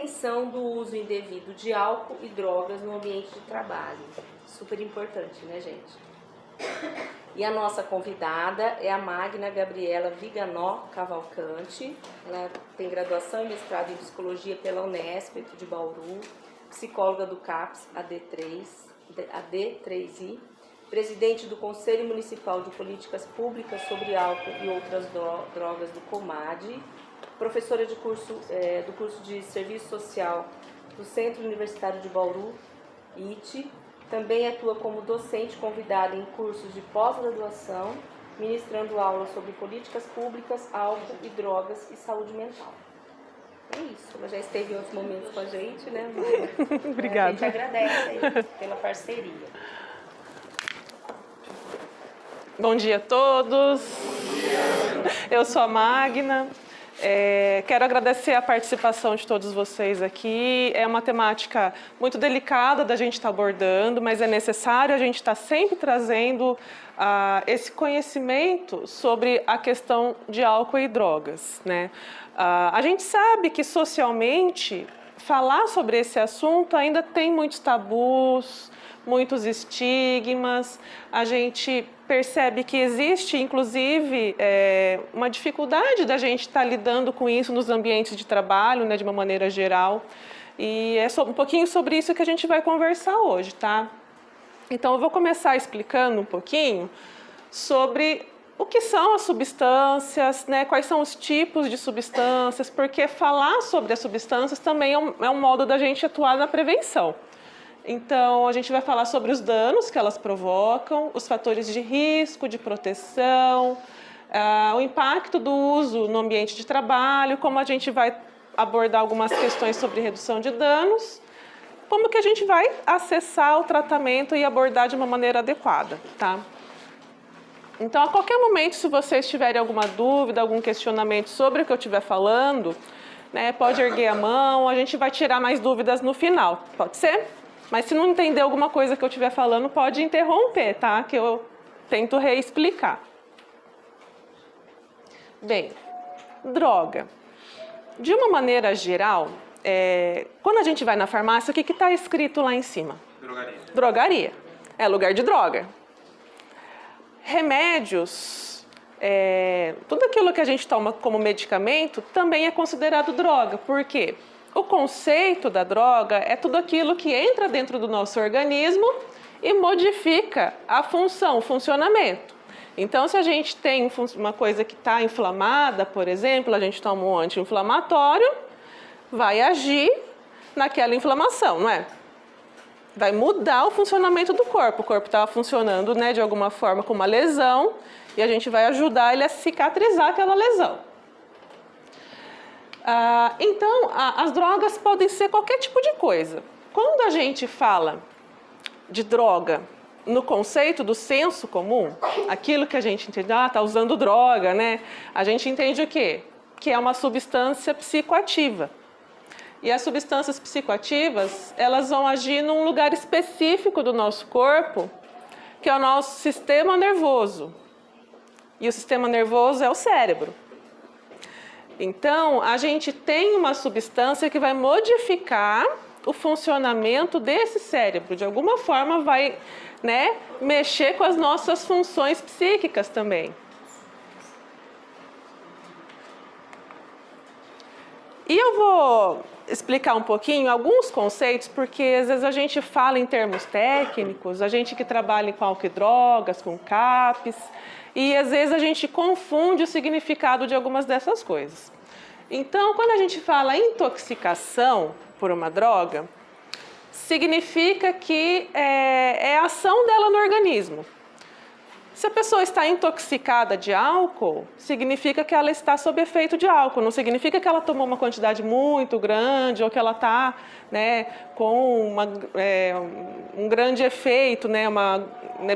prevenção do uso indevido de álcool e drogas no ambiente de trabalho. Super importante, né, gente? E a nossa convidada é a Magna Gabriela Viganò Cavalcante. Ela tem graduação e mestrado em Psicologia pela Unesp de Bauru, psicóloga do CAPS AD3I, presidente do Conselho Municipal de Políticas Públicas sobre Álcool e Outras Drogas do COMAD, professora de do curso de Serviço Social do Centro Universitário de Bauru, ITE. Também atua como docente convidada em cursos de pós-graduação, ministrando aulas sobre políticas públicas, álcool e drogas e saúde mental. É isso, ela já esteve em outros momentos com a gente, né? Obrigada. A gente agradece aí pela parceria. Bom dia a todos. Eu sou a Magna. Quero agradecer a participação de todos vocês aqui. É uma temática muito delicada da gente estar abordando, mas é necessário a gente estar sempre trazendo esse conhecimento sobre a questão de álcool e drogas, né? A gente sabe que socialmente falar sobre esse assunto ainda tem muitos tabus, muitos estigmas. A gente percebe que existe, inclusive, uma dificuldade da gente estar lidando com isso nos ambientes de trabalho, né, de uma maneira geral. E é um pouquinho sobre isso que a gente vai conversar hoje, tá? Então, eu vou começar explicando um pouquinho sobre o que são as substâncias, né, quais são os tipos de substâncias, porque falar sobre as substâncias também é um modo da gente atuar na prevenção. Então, a gente vai falar sobre os danos que elas provocam, os fatores de risco, de proteção, o impacto do uso no ambiente de trabalho, como a gente vai abordar algumas questões sobre redução de danos, como que a gente vai acessar o tratamento e abordar de uma maneira adequada, tá? Então, a qualquer momento, se vocês tiverem alguma dúvida, algum questionamento sobre o que eu estiver falando, né, pode erguer a mão, a gente vai tirar mais dúvidas no final, pode ser? Mas se não entender alguma coisa que eu estiver falando, pode interromper, tá? Que eu tento reexplicar. Bem, droga. De uma maneira geral, quando a gente vai na farmácia, o que está escrito lá em cima? Drogaria. Drogaria. É lugar de droga. Remédios, tudo aquilo que a gente toma como medicamento também é considerado droga. Por quê? O conceito da droga é tudo aquilo que entra dentro do nosso organismo e modifica a função, o funcionamento. Então, se a gente tem uma coisa que está inflamada, por exemplo, a gente toma um anti-inflamatório, vai agir naquela inflamação, não é? Vai mudar o funcionamento do corpo. O corpo estava funcionando, né, de alguma forma com uma lesão e a gente vai ajudar ele a cicatrizar aquela lesão. Então, as drogas podem ser qualquer tipo de coisa. Quando a gente fala de droga no conceito do senso comum, aquilo que a gente entende, está usando droga, né? A gente entende o quê? Que é uma substância psicoativa. E as substâncias psicoativas, elas vão agir num lugar específico do nosso corpo, que é o nosso sistema nervoso. E o sistema nervoso é o cérebro. Então, a gente tem uma substância que vai modificar o funcionamento desse cérebro. De alguma forma vai, né, mexer com as nossas funções psíquicas também. E eu vou explicar um pouquinho alguns conceitos, porque às vezes a gente fala em termos técnicos, a gente que trabalha com álcool e drogas, com CAPs, e às vezes a gente confunde o significado de algumas dessas coisas. Então, quando a gente fala intoxicação por uma droga, significa que é a ação dela no organismo. Se a pessoa está intoxicada de álcool, significa que ela está sob efeito de álcool. Não significa que ela tomou uma quantidade muito grande ou que ela está, né, com um grande efeito, né,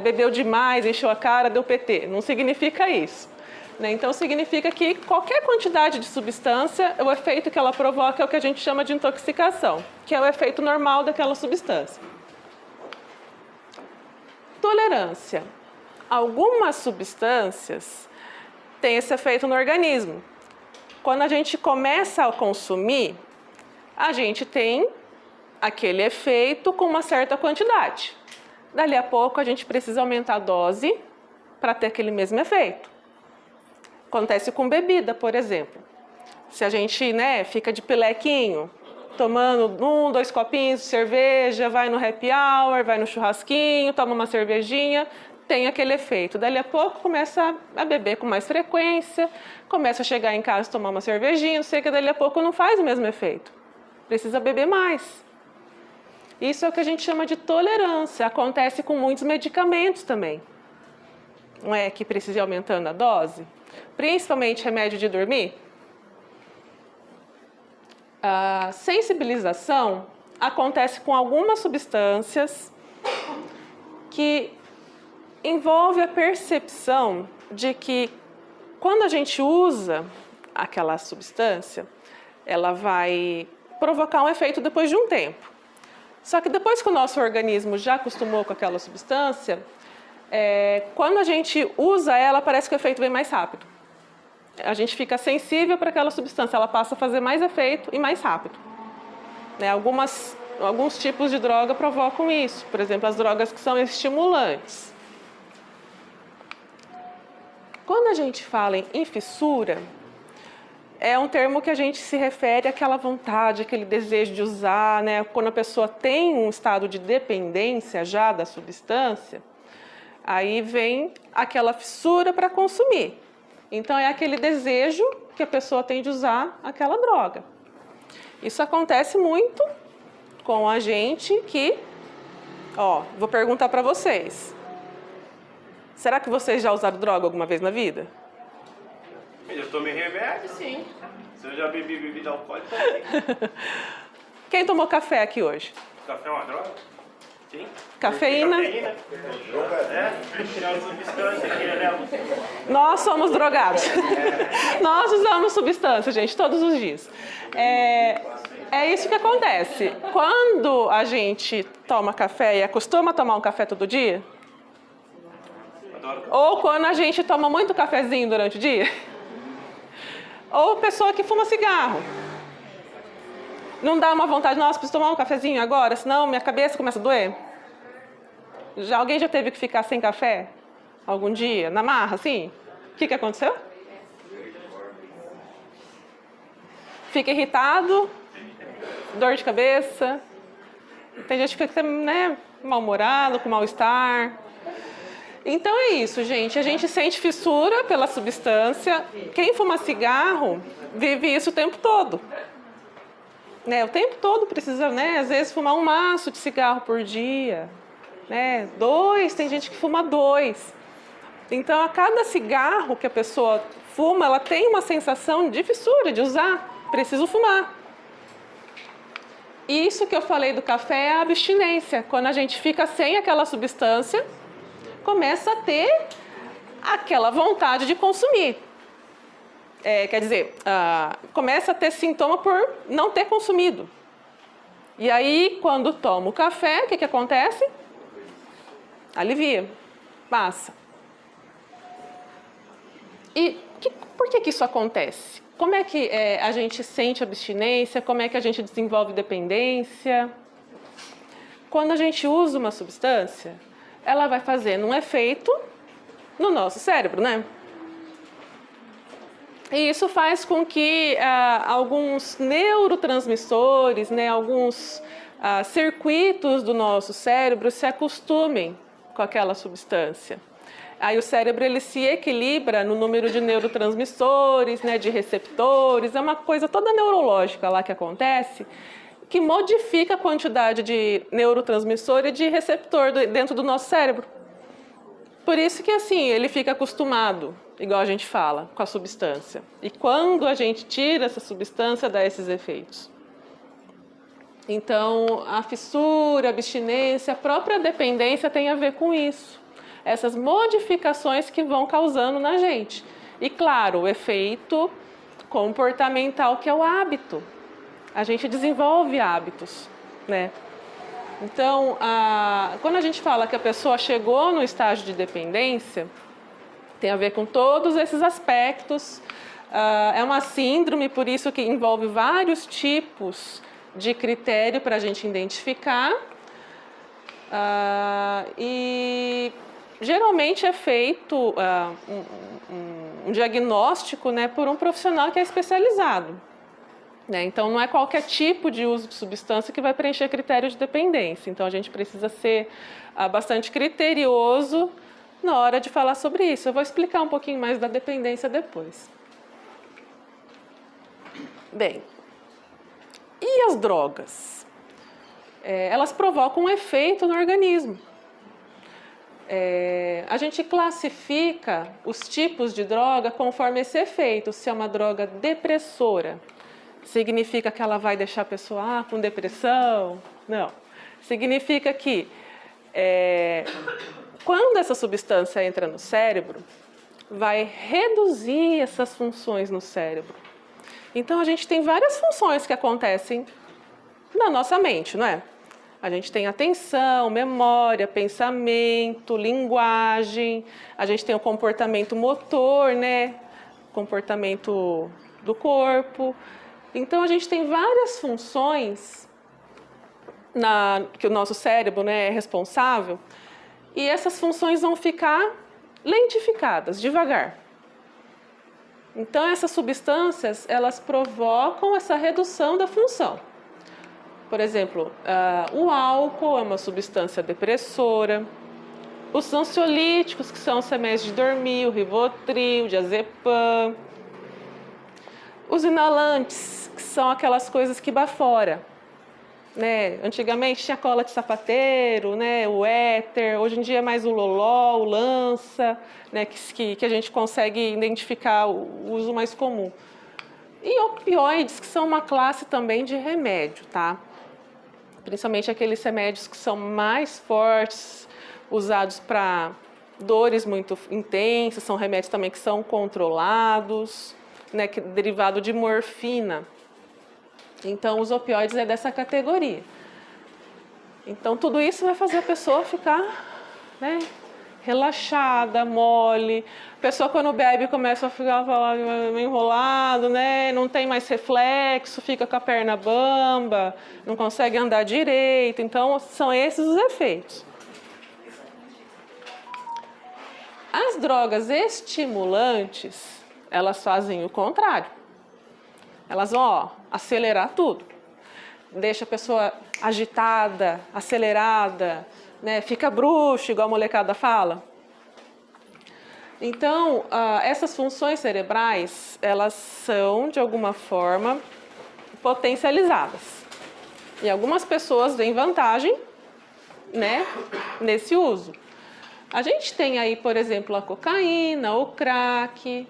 bebeu demais, encheu a cara, deu PT. Não significa isso. Né? Então, significa que qualquer quantidade de substância, o efeito que ela provoca é o que a gente chama de intoxicação, que é o efeito normal daquela substância. Tolerância. Algumas substâncias têm esse efeito no organismo. Quando a gente começa a consumir, a gente tem aquele efeito com uma certa quantidade. Dali a pouco a gente precisa aumentar a dose para ter aquele mesmo efeito. Acontece com bebida, por exemplo. Se a gente, né, fica de pilequinho, tomando 1, 2 copinhos de cerveja, vai no happy hour, vai no churrasquinho, toma uma cervejinha, tem aquele efeito. Dali a pouco começa a beber com mais frequência, começa a chegar em casa e tomar uma cervejinha, não sei o que, dali a pouco não faz o mesmo efeito. Precisa beber mais. Isso é o que a gente chama de tolerância. Acontece com muitos medicamentos também. Não é que precisa ir aumentando a dose? Principalmente remédio de dormir. A sensibilização acontece com algumas substâncias que envolve a percepção de que quando a gente usa aquela substância, ela vai provocar um efeito depois de um tempo. Só que depois que o nosso organismo já acostumou com aquela substância, quando a gente usa ela, parece que o efeito vem mais rápido. A gente fica sensível para aquela substância, ela passa a fazer mais efeito e mais rápido. Né? Alguns tipos de droga provocam isso, por exemplo, as drogas que são estimulantes. Quando a gente fala em fissura, é um termo que a gente se refere àquela vontade, aquele desejo de usar, né? Quando a pessoa tem um estado de dependência já da substância, aí vem aquela fissura para consumir. Então, é aquele desejo que a pessoa tem de usar aquela droga. Isso acontece muito com a gente que... vou perguntar para vocês. Será que vocês já usaram droga alguma vez na vida? Eu tomei remédio, sim. Se eu já bebi bebida alcoólica, também. Quem tomou café aqui hoje? Café é uma droga? Sim. Cafeína? Cafeína. Tirar uma substância aqui, né? Nós somos drogados. Nós usamos substância, gente, todos os dias. É isso que acontece. Quando a gente toma café e acostuma a tomar um café todo dia, ou quando a gente toma muito cafezinho durante o dia, ou pessoa que fuma cigarro. Não dá uma vontade, nossa, preciso tomar um cafezinho agora, senão minha cabeça começa a doer? Alguém já teve que ficar sem café? Algum dia? Na marra, assim? O que aconteceu? Fica irritado, dor de cabeça. Tem gente que fica, né, mal-humorado, com mal-estar. Então é isso, gente. A gente sente fissura pela substância. Quem fuma cigarro vive isso o tempo todo. Né? O tempo todo precisa, né, às vezes, fumar um maço de cigarro por dia. Né? 2, tem gente que fuma 2. Então, a cada cigarro que a pessoa fuma, ela tem uma sensação de fissura, de usar. Preciso fumar. E isso que eu falei do café é a abstinência. Quando a gente fica sem aquela substância, começa a ter aquela vontade de consumir. Quer dizer, começa a ter sintoma por não ter consumido. E aí, quando toma o café, o que acontece? Alivia, passa. E por que isso acontece? Como é que a gente sente abstinência? Como é que a gente desenvolve dependência? Quando a gente usa uma substância, ela vai fazendo um efeito no nosso cérebro, né? E isso faz com que alguns neurotransmissores, né, alguns circuitos do nosso cérebro se acostumem com aquela substância. Aí o cérebro ele se equilibra no número de neurotransmissores, né, de receptores, é uma coisa toda neurológica lá que acontece, que modifica a quantidade de neurotransmissor e de receptor dentro do nosso cérebro. Por isso que assim, ele fica acostumado, igual a gente fala, com a substância. E quando a gente tira essa substância, dá esses efeitos. Então, a fissura, a abstinência, a própria dependência tem a ver com isso. Essas modificações que vão causando na gente. E claro, o efeito comportamental, que é o hábito. A gente desenvolve hábitos, né? Então, quando a gente fala que a pessoa chegou no estágio de dependência, tem a ver com todos esses aspectos. É uma síndrome, por isso que envolve vários tipos de critério para a gente identificar. E geralmente é feito um diagnóstico, né, por um profissional que é especializado. Né? Então, não é qualquer tipo de uso de substância que vai preencher critério de dependência. Então, a gente precisa ser bastante criterioso na hora de falar sobre isso. Eu vou explicar um pouquinho mais da dependência depois. Bem, e as drogas? Elas provocam um efeito no organismo. A gente classifica os tipos de droga conforme esse efeito. Se é uma droga depressora, significa que ela vai deixar a pessoa com depressão? Não. Significa que quando essa substância entra no cérebro, vai reduzir essas funções no cérebro. Então, a gente tem várias funções que acontecem na nossa mente, não é? A gente tem atenção, memória, pensamento, linguagem, a gente tem o comportamento motor, né? Comportamento do corpo. Então, a gente tem várias funções que o nosso cérebro, né, é responsável, e essas funções vão ficar lentificadas, devagar. Então, essas substâncias, elas provocam essa redução da função. Por exemplo, o álcool é uma substância depressora, os ansiolíticos, que são os remédios de dormir, o Rivotril, o diazepam, os inalantes, que são aquelas coisas que bafora. Né? Antigamente tinha cola de sapateiro, né? O éter, hoje em dia é mais o loló, o lança, né? que a gente consegue identificar o uso mais comum. E opioides, que são uma classe também de remédio, tá? Principalmente aqueles remédios que são mais fortes, usados para dores muito intensas, são remédios também que são controlados, né? Que é derivado de morfina. Então, os opioides é dessa categoria. Então, tudo isso vai fazer a pessoa ficar, né, relaxada, mole. A pessoa, quando bebe, começa a ficar meio enrolado, né, não tem mais reflexo, fica com a perna bamba, não consegue andar direito. Então, são esses os efeitos. As drogas estimulantes, elas fazem o contrário. Elas vão, acelerar tudo. Deixa a pessoa agitada, acelerada, né? Fica bruxa, igual a molecada fala. Então, essas funções cerebrais, elas são, de alguma forma, potencializadas. E algumas pessoas veem vantagem, né, nesse uso. A gente tem aí, por exemplo, a cocaína, o crack,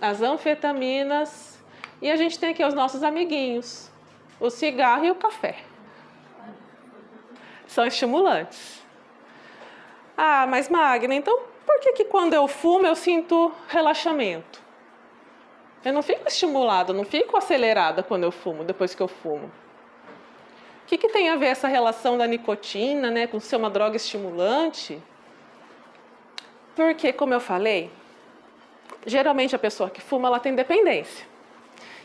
as anfetaminas. E a gente tem aqui os nossos amiguinhos, o cigarro e o café. São estimulantes. Mas Magna, então por que quando eu fumo eu sinto relaxamento? Eu não fico estimulada, não fico acelerada quando eu fumo, depois que eu fumo. O que tem a ver essa relação da nicotina, né, com ser uma droga estimulante? Porque, como eu falei, geralmente a pessoa que fuma, ela tem dependência.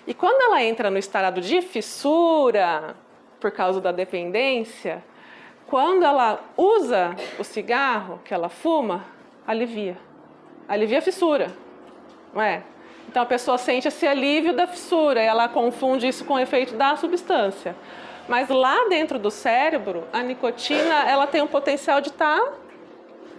E quando ela entra no estado de fissura, por causa da dependência, quando ela usa o cigarro que ela fuma, alivia a fissura, não é? Então a pessoa sente esse alívio da fissura, e ela confunde isso com o efeito da substância. Mas lá dentro do cérebro, a nicotina, ela tem um potencial de estar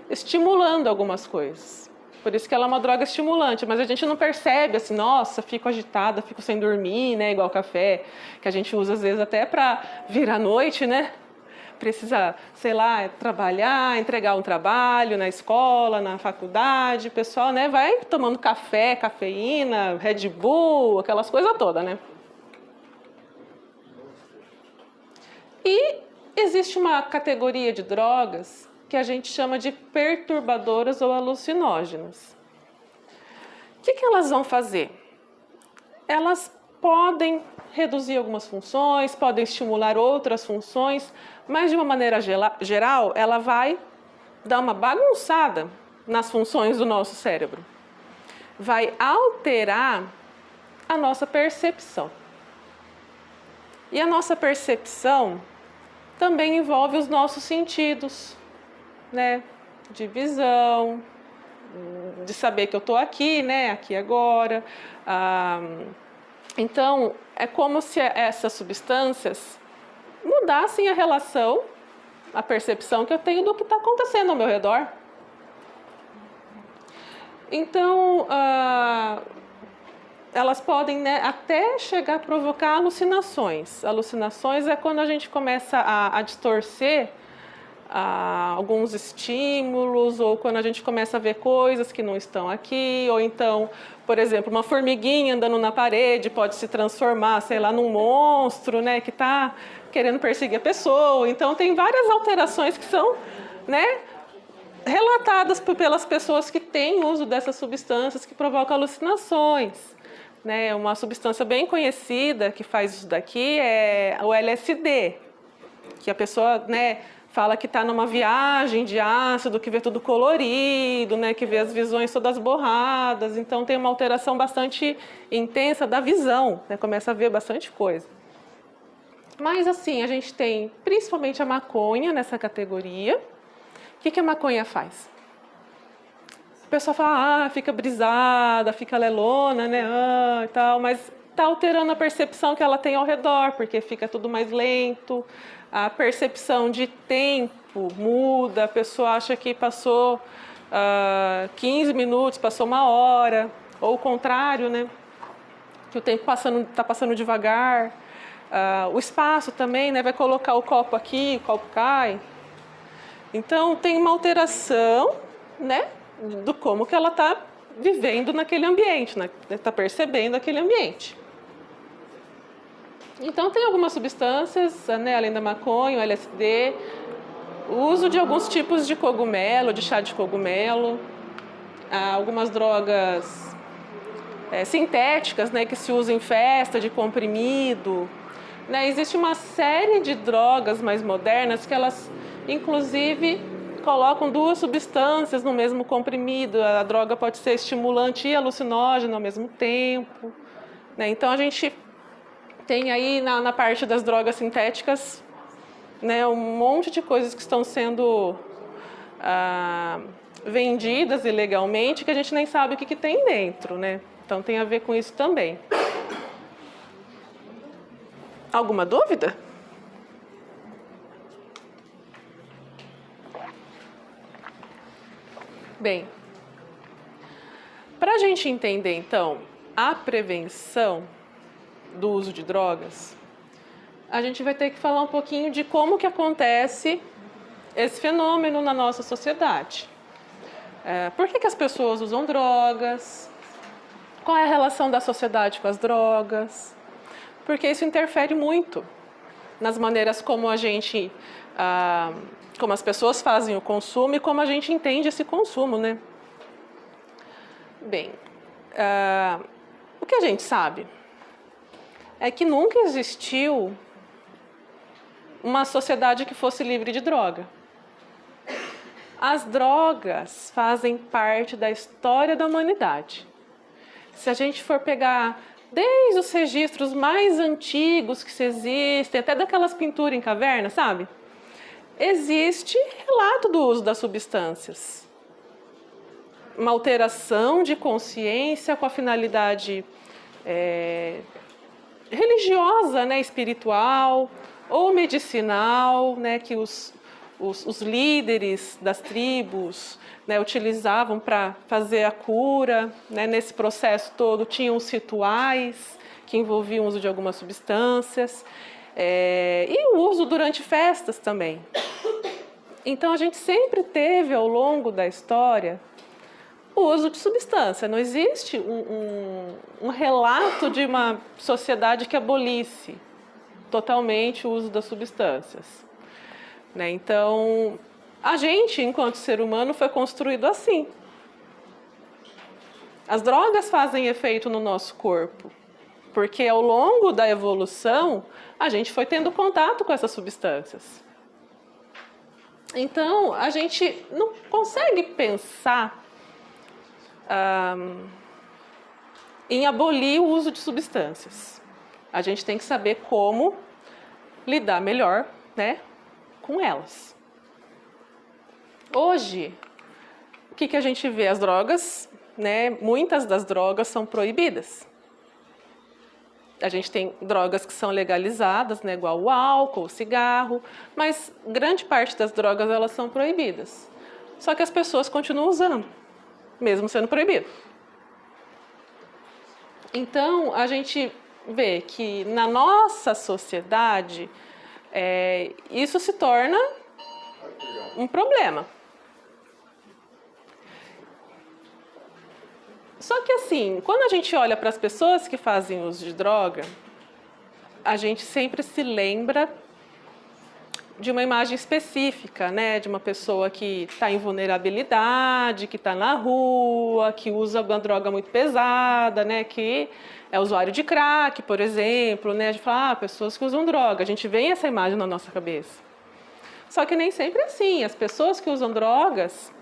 estimulando algumas coisas. Por isso que ela é uma droga estimulante, mas a gente não percebe assim, nossa, fico agitada, fico sem dormir, né, igual café, que a gente usa às vezes até para vir à noite, né? Precisa, sei lá, trabalhar, entregar um trabalho na escola, na faculdade, o pessoal, né, vai tomando café, cafeína, Red Bull, aquelas coisas todas, né? E existe uma categoria de drogas que a gente chama de perturbadoras ou alucinógenas. O que elas vão fazer? Elas podem reduzir algumas funções, podem estimular outras funções, mas de uma maneira geral, ela vai dar uma bagunçada nas funções do nosso cérebro. Vai alterar a nossa percepção. E a nossa percepção também envolve os nossos sentidos, né? De visão, de saber que eu estou aqui, né? Aqui agora. Então, é como se essas substâncias mudassem a relação, a percepção que eu tenho do que está acontecendo ao meu redor. Então, elas podem, né, até chegar a provocar alucinações. Alucinações é quando a gente começa a distorcer alguns estímulos, ou quando a gente começa a ver coisas que não estão aqui, ou então, por exemplo, uma formiguinha andando na parede pode se transformar, sei lá, num monstro, né, que está querendo perseguir a pessoa. Então, tem várias alterações que são, né, relatadas pelas pessoas que têm uso dessas substâncias que provocam alucinações. Né? Uma substância bem conhecida que faz isso daqui é o LSD, que a pessoa, né, fala que está numa viagem de ácido, que vê tudo colorido, né, que vê as visões todas borradas. Então tem uma alteração bastante intensa da visão, né, começa a ver bastante coisa. Mas assim, a gente tem principalmente a maconha nessa categoria. O que a maconha faz? O pessoal fala, fica brisada, fica lelona, né, e tal, mas está alterando a percepção que ela tem ao redor, porque fica tudo mais lento, a percepção de tempo muda, a pessoa acha que passou 15 minutos, passou uma hora, ou o contrário, né, que o tempo está passando devagar. O espaço também, né, vai colocar o copo aqui, o copo cai. Então, tem uma alteração, né, do como que ela está vivendo naquele ambiente, né, está percebendo aquele ambiente. Então, tem algumas substâncias, né, além da maconha, o LSD, o uso de alguns tipos de cogumelo, de chá de cogumelo, algumas drogas sintéticas, né, que se usam em festa, de comprimido. Né, existe uma série de drogas mais modernas que elas, inclusive, colocam duas substâncias no mesmo comprimido. A droga pode ser estimulante e alucinógena ao mesmo tempo. Né? Então, a gente tem aí na parte das drogas sintéticas, né, um monte de coisas que estão sendo vendidas ilegalmente que a gente nem sabe o que tem dentro. Né? Então, tem a ver com isso também. Alguma dúvida? Bem, para a gente entender, então, a prevenção do uso de drogas, a gente vai ter que falar um pouquinho de como que acontece esse fenômeno na nossa sociedade. Por que as pessoas usam drogas? Qual é a relação da sociedade com as drogas? Porque isso interfere muito nas maneiras como a gente, como as pessoas fazem o consumo e como a gente entende esse consumo, né? Bem, o que a gente sabe é que nunca existiu uma sociedade que fosse livre de droga. As drogas fazem parte da história da humanidade. Se a gente for pegar desde os registros mais antigos que existem, até daquelas pinturas em caverna, sabe? Existe relato do uso das substâncias. Uma alteração de consciência com a finalidade religiosa, né, espiritual ou medicinal, né, que os líderes das tribos, né, utilizavam para fazer a cura. Né, nesse processo todo tinham os rituais que envolviam o uso de algumas substâncias e o uso durante festas também. Então a gente sempre teve ao longo da história o uso de substância. Não existe um relato de uma sociedade que abolisse totalmente o uso das substâncias. Né? Então, a gente, enquanto ser humano, foi construído assim. As drogas fazem efeito no nosso corpo, porque ao longo da evolução, a gente foi tendo contato com essas substâncias. Então, a gente não consegue pensar em abolir o uso de substâncias. A gente tem que saber como lidar melhor, né, com elas. Hoje, o que a gente vê? As drogas, né, muitas das drogas são proibidas. A gente tem drogas que são legalizadas, né, igual o álcool, o cigarro, mas grande parte das drogas elas são proibidas. Só que as pessoas continuam usando, mesmo sendo proibido. Então, a gente vê que na nossa sociedade, isso se torna um problema. Só que assim, quando a gente olha para as pessoas que fazem uso de droga, a gente sempre se lembra de uma imagem específica, né? De uma pessoa que está em vulnerabilidade, que está na rua, que usa uma droga muito pesada, né? Que é usuário de crack, por exemplo, né? A gente fala, pessoas que usam droga. A gente vê essa imagem na nossa cabeça. Só que nem sempre é assim. As pessoas que usam drogas,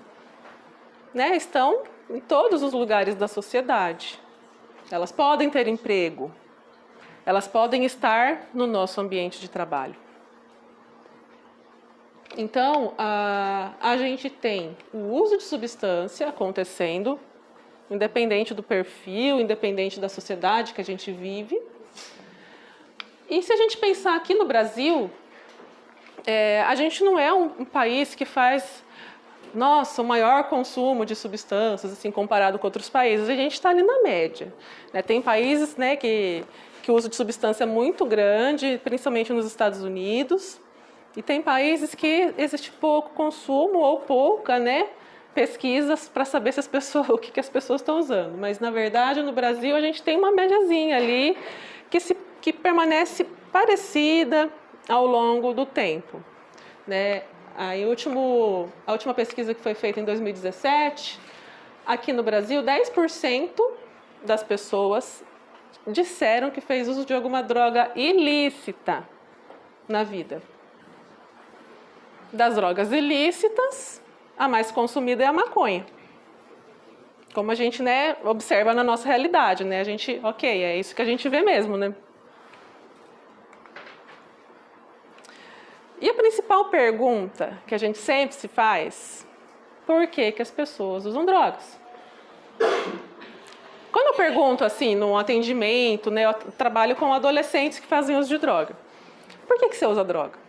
né, estão em todos os lugares da sociedade. Elas podem ter emprego. Elas podem estar no nosso ambiente de trabalho. Então, a gente tem o uso de substância acontecendo, independente do perfil, independente da sociedade que a gente vive. E se a gente pensar aqui no Brasil, a gente não é um país que faz, nossa, o maior consumo de substâncias, assim, comparado com outros países. A gente está ali na média, né? Tem países, né, que o uso de substância é muito grande, principalmente nos Estados Unidos. E tem países que existe pouco consumo ou pouca, né, pesquisas para saber se as pessoas, o que as pessoas estão usando. Mas, na verdade, no Brasil, a gente tem uma médiazinha ali que permanece parecida ao longo do tempo, né? A última pesquisa que foi feita em 2017, aqui no Brasil, 10% das pessoas disseram que fez uso de alguma droga ilícita na vida. Das drogas ilícitas, a mais consumida é a maconha. Como a gente, né, observa na nossa realidade, né? A gente, é isso que a gente vê mesmo, né? E a principal pergunta que a gente sempre se faz, por que as pessoas usam drogas? Quando eu pergunto assim, no atendimento, né, eu trabalho com adolescentes que fazem uso de droga. Por que você usa droga?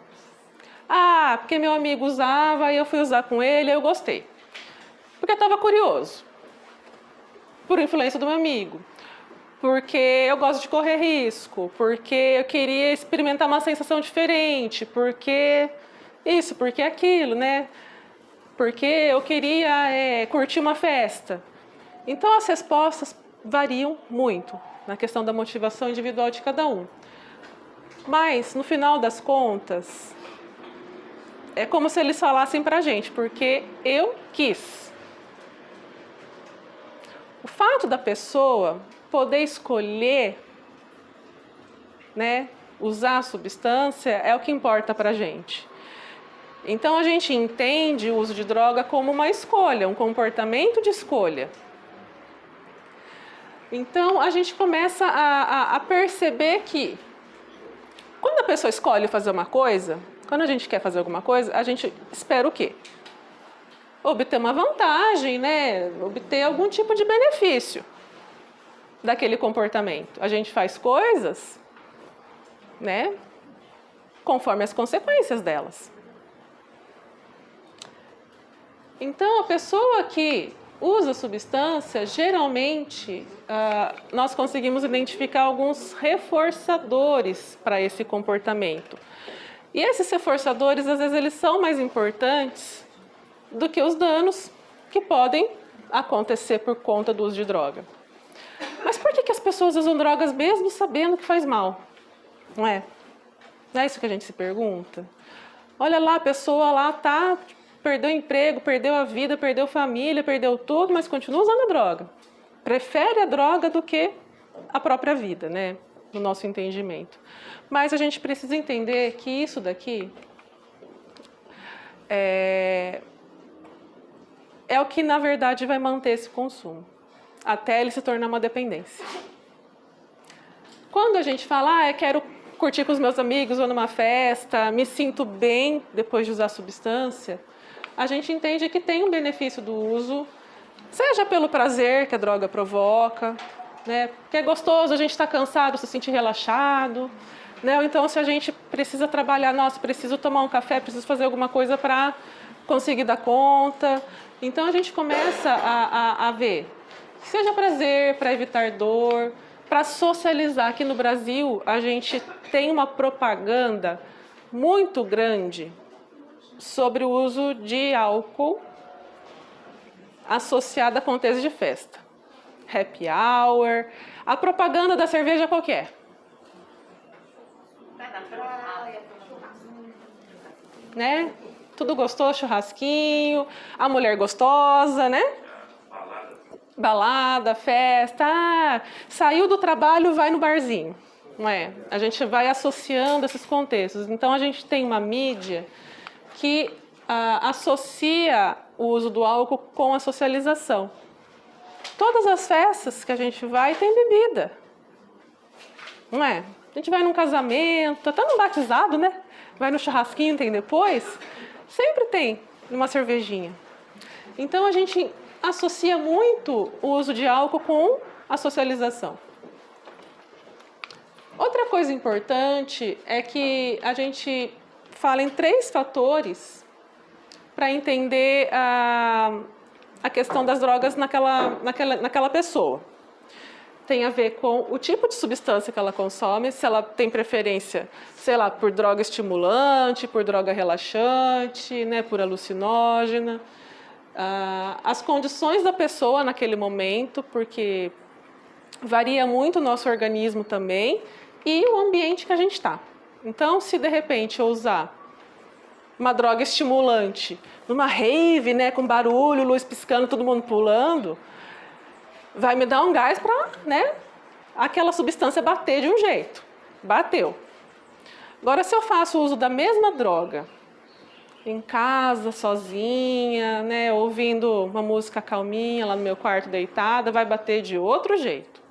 Porque meu amigo usava e eu fui usar com ele e eu gostei. Porque eu estava curioso. Por influência do meu amigo. Porque eu gosto de correr risco. Porque eu queria experimentar uma sensação diferente. Porque isso, porque aquilo, né? Porque eu queria curtir uma festa. Então as respostas variam muito na questão da motivação individual de cada um. Mas, no final das contas, é como se eles falassem pra gente, porque eu quis. O fato da pessoa poder escolher, né, usar a substância é o que importa pra gente. Então a gente entende o uso de droga como uma escolha, um comportamento de escolha. Então a gente começa a perceber que quando a pessoa escolhe fazer uma coisa, quando a gente quer fazer alguma coisa, a gente espera o quê? Obter uma vantagem, né? Obter algum tipo de benefício daquele comportamento. A gente faz coisas, né, conforme as consequências delas. Então, a pessoa que usa substância, geralmente, nós conseguimos identificar alguns reforçadores para esse comportamento. E esses reforçadores, às vezes, eles são mais importantes do que os danos que podem acontecer por conta do uso de droga. Mas por que as pessoas usam drogas mesmo sabendo que faz mal? Não é? Não é isso que a gente se pergunta? Olha lá, a pessoa lá perdeu o emprego, perdeu a vida, perdeu família, perdeu tudo, mas continua usando a droga. Prefere a droga do que a própria vida, né? No nosso entendimento. Mas a gente precisa entender que isso daqui é o que, na verdade, vai manter esse consumo, até ele se tornar uma dependência. Quando a gente fala, eu quero curtir com os meus amigos, vou numa festa, me sinto bem depois de usar a substância, a gente entende que tem um benefício do uso, seja pelo prazer que a droga provoca, né? Porque é gostoso, a gente está cansado, se sentir relaxado, né? Ou então se a gente precisa trabalhar, nossa, preciso tomar um café, preciso fazer alguma coisa para conseguir dar conta. Então a gente começa a ver, seja prazer, para evitar dor, para socializar. Aqui no Brasil a gente tem uma propaganda muito grande sobre o uso de álcool associada a contexto de festa. Happy hour. A propaganda da cerveja qual que é? Né? Tudo gostoso, churrasquinho, a mulher gostosa, né? Balada, festa. Ah, saiu do trabalho, vai no barzinho. Não é? A gente vai associando esses contextos. Então a gente tem uma mídia que associa o uso do álcool com a socialização. Todas as festas que a gente vai tem bebida, não é? A gente vai num casamento, até num batizado, né? Vai no churrasquinho, tem depois, sempre tem uma cervejinha. Então a gente associa muito o uso de álcool com a socialização. Outra coisa importante é que a gente fala em 3 fatores para entender a questão das drogas naquela pessoa. Tem a ver com o tipo de substância que ela consome, se ela tem preferência, sei lá, por droga estimulante, por droga relaxante, né, por alucinógena. As condições da pessoa naquele momento, porque varia muito o nosso organismo também, e o ambiente que a gente está. Então, se de repente eu usar uma droga estimulante numa rave, né, com barulho, luz piscando, todo mundo pulando, vai me dar um gás para, né, aquela substância bater de um jeito. Bateu. Agora, se eu faço uso da mesma droga em casa, sozinha, né, ouvindo uma música calminha lá no meu quarto deitada, vai bater de outro jeito.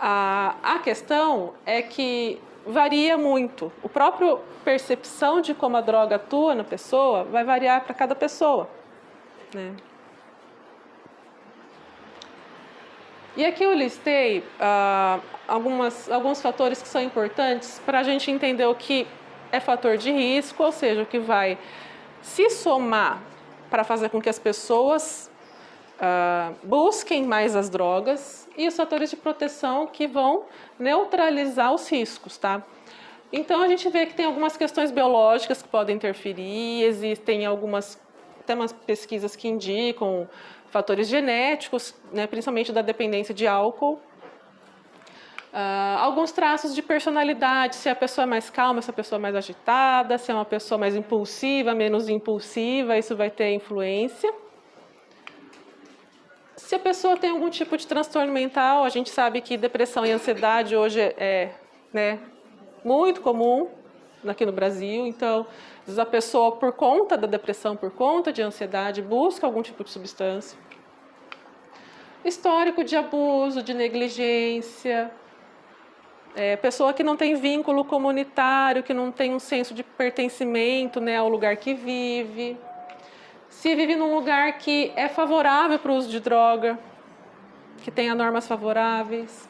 A questão é que varia muito. O próprio percepção de como a droga atua na pessoa vai variar para cada pessoa, né? E aqui eu listei alguns fatores que são importantes para a gente entender o que é fator de risco, ou seja, o que vai se somar para fazer com que as pessoas busquem mais as drogas, e os fatores de proteção que vão neutralizar os riscos, tá? Então a gente vê que tem algumas questões biológicas que podem interferir, existem até umas pesquisas que indicam fatores genéticos, né, principalmente da dependência de álcool. Alguns traços de personalidade, se a pessoa é mais calma, se a pessoa é mais agitada, se é uma pessoa mais impulsiva, menos impulsiva, isso vai ter influência. Se a pessoa tem algum tipo de transtorno mental, a gente sabe que depressão e ansiedade hoje né, muito comum aqui no Brasil. Então, às vezes a pessoa, por conta da depressão, por conta de ansiedade, busca algum tipo de substância. Histórico de abuso, de negligência. Pessoa que não tem vínculo comunitário, que não tem um senso de pertencimento, né, ao lugar que vive. Se vive num lugar que é favorável para o uso de droga, que tenha normas favoráveis,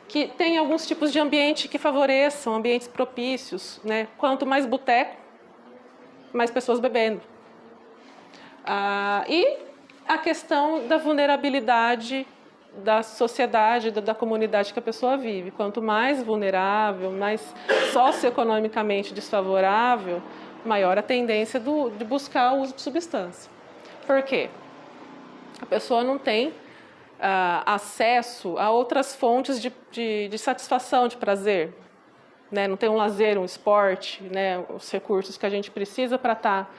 que tem alguns tipos de ambiente que favoreçam, ambientes propícios, né? Quanto mais boteco, mais pessoas bebendo. E a questão da vulnerabilidade da sociedade, da comunidade que a pessoa vive. Quanto mais vulnerável, mais socioeconomicamente desfavorável, maior a tendência de buscar o uso de substância. Por quê? A pessoa não tem acesso a outras fontes de satisfação, de prazer, né? Não tem um lazer, um esporte, né? Os recursos que a gente precisa para estar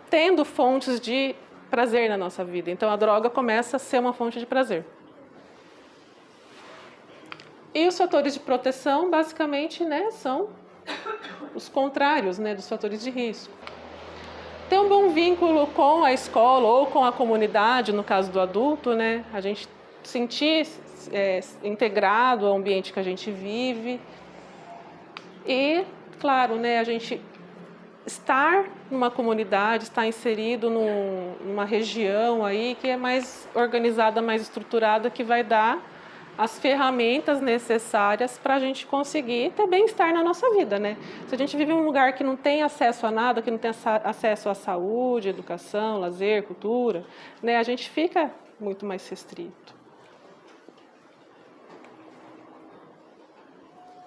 tendo fontes de prazer na nossa vida. Então a droga começa a ser uma fonte de prazer. E os fatores de proteção, basicamente, né, são os contrários, né, dos fatores de risco. Ter um bom vínculo com a escola ou com a comunidade, no caso do adulto, né, a gente sentir integrado ao ambiente que a gente vive. E, claro, né, a gente estar numa comunidade, estar inserido numa região aí que é mais organizada, mais estruturada, que vai dar as ferramentas necessárias para a gente conseguir ter bem-estar na nossa vida, né? Se a gente vive em um lugar que não tem acesso a nada, que não tem acesso à saúde, educação, lazer, cultura, né, a gente fica muito mais restrito.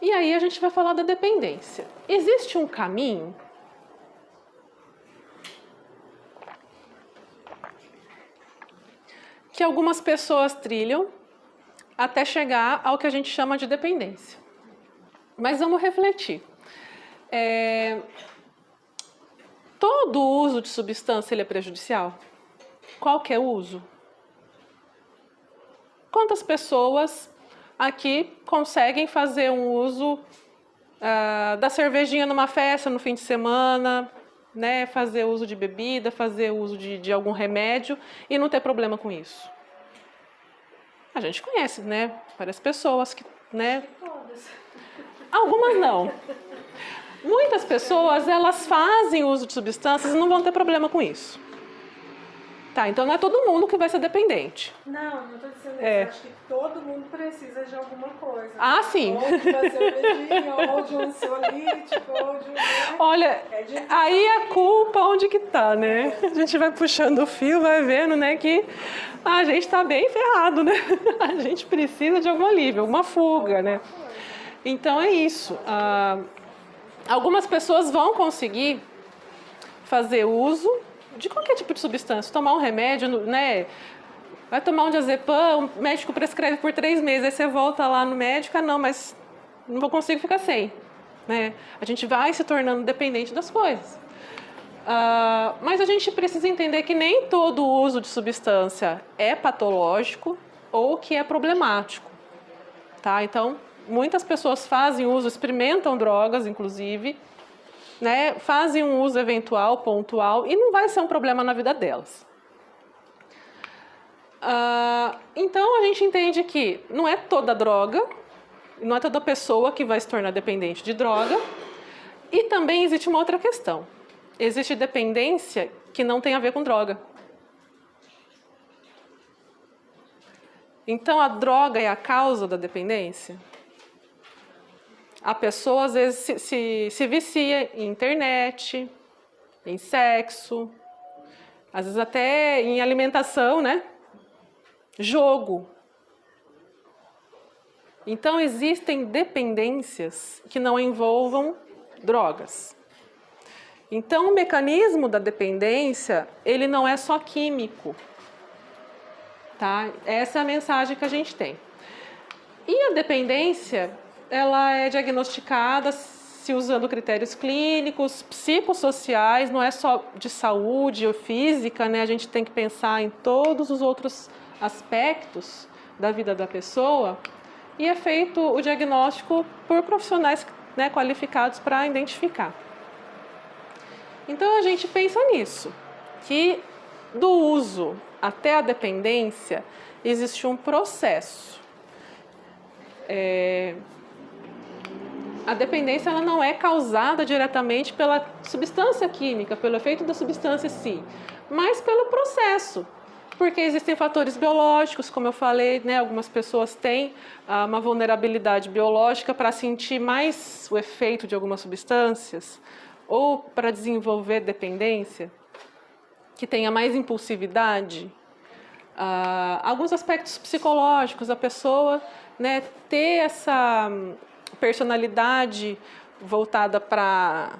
E aí a gente vai falar da dependência. Existe um caminho que algumas pessoas trilham até chegar ao que a gente chama de dependência. Mas vamos refletir. Todo uso de substância ele é prejudicial? Qualquer uso? Quantas pessoas aqui conseguem fazer um uso da cervejinha numa festa no fim de semana, né, fazer uso de bebida, fazer uso de algum remédio e não ter problema com isso? A gente conhece, né, várias pessoas que, né, algumas não. Muitas pessoas, elas fazem uso de substâncias e não vão ter problema com isso. Tá, então não é todo mundo que vai ser dependente. Não estou dizendo isso. Acho que todo mundo precisa de alguma coisa. Ah, sim. Ou de uma cervejinha, ou de um ansiolítico, ou de um... Olha, aí a culpa onde que tá, né? A gente vai puxando o fio, vai vendo, né, que a gente tá bem ferrado, né? A gente precisa de algum alívio, alguma fuga, né? Então é isso. Algumas pessoas vão conseguir fazer uso de qualquer tipo de substância, tomar um remédio, né? Vai tomar um diazepam, o médico prescreve por 3 meses, aí você volta lá no médico, não, mas não consigo ficar sem, né? A gente vai se tornando dependente das coisas. Mas a gente precisa entender que nem todo uso de substância é patológico ou que é problemático, tá? Então, muitas pessoas fazem uso, experimentam drogas, inclusive, né, fazem um uso eventual, pontual, e não vai ser um problema na vida delas. Então, a gente entende que não é toda droga, não é toda pessoa que vai se tornar dependente de droga, e também existe uma outra questão. Existe dependência que não tem a ver com droga. Então, a droga é a causa da dependência? A pessoa, às vezes, se vicia em internet, em sexo, às vezes até em alimentação, né? Jogo. Então, existem dependências que não envolvam drogas. Então, o mecanismo da dependência, ele não é só químico, tá? Essa é a mensagem que a gente tem. E a dependência, ela é diagnosticada se usando critérios clínicos, psicossociais, não é só de saúde ou física, né? A gente tem que pensar em todos os outros aspectos da vida da pessoa, e é feito o diagnóstico por profissionais, né, qualificados para identificar. Então a gente pensa nisso, que do uso até a dependência existe um processo. A dependência ela não é causada diretamente pela substância química, pelo efeito da substância em si, mas pelo processo. Porque existem fatores biológicos, como eu falei, né, algumas pessoas têm uma vulnerabilidade biológica para sentir mais o efeito de algumas substâncias, ou para desenvolver dependência, que tenha mais impulsividade. Alguns aspectos psicológicos, a pessoa, né, ter essa personalidade voltada para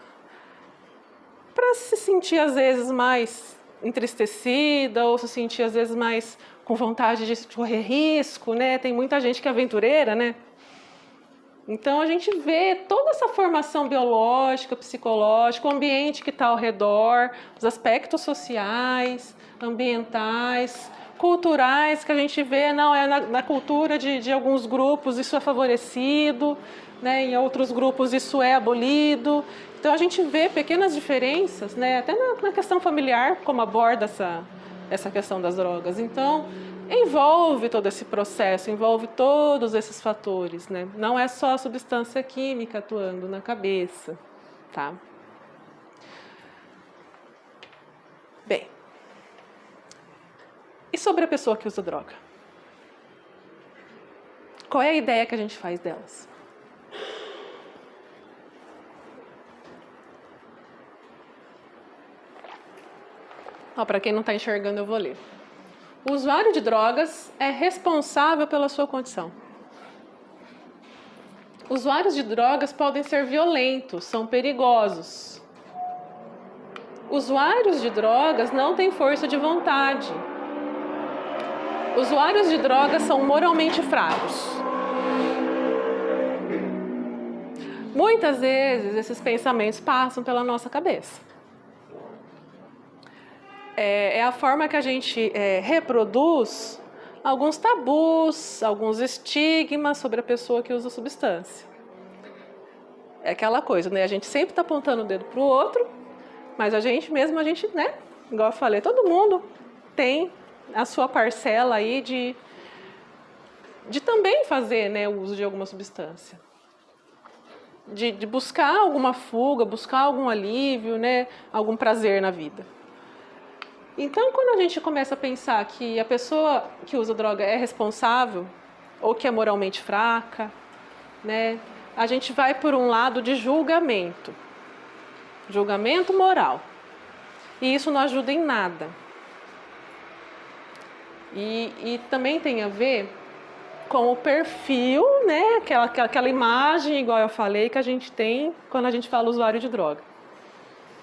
se sentir às vezes mais entristecida ou se sentir às vezes mais com vontade de correr risco, né? Tem muita gente que é aventureira, né? Então a gente vê toda essa formação biológica, psicológica, o ambiente que está ao redor, os aspectos sociais, ambientais, culturais, que a gente vê, não, é na cultura de alguns grupos isso é favorecido, né? Em outros grupos isso é abolido. Então a gente vê pequenas diferenças, né? Até na questão familiar, como aborda essa questão das drogas. Então envolve todo esse processo, envolve todos esses fatores, né? Não é só a substância química atuando na cabeça, tá? Bem, e sobre a pessoa que usa droga? Qual é a ideia que a gente faz delas? Para quem não está enxergando, eu vou ler. O usuário de drogas é responsável pela sua condição. Usuários de drogas podem ser violentos, são perigosos. Usuários de drogas não têm força de vontade. Usuários de drogas são moralmente fracos. Muitas vezes esses pensamentos passam pela nossa cabeça. É a forma que a gente reproduz alguns tabus, alguns estigmas sobre a pessoa que usa a substância. É aquela coisa, né? A gente sempre está apontando o dedo para o outro, mas a gente, né? Igual eu falei, todo mundo tem a sua parcela aí de também fazer, né, o uso de alguma substância. De buscar alguma fuga, buscar algum alívio, né, algum prazer na vida. Então, quando a gente começa a pensar que a pessoa que usa droga é responsável ou que é moralmente fraca, né, a gente vai por um lado de julgamento moral. E isso não ajuda em nada. E também tem a ver com o perfil, né, aquela imagem, igual eu falei, que a gente tem quando a gente fala usuário de droga.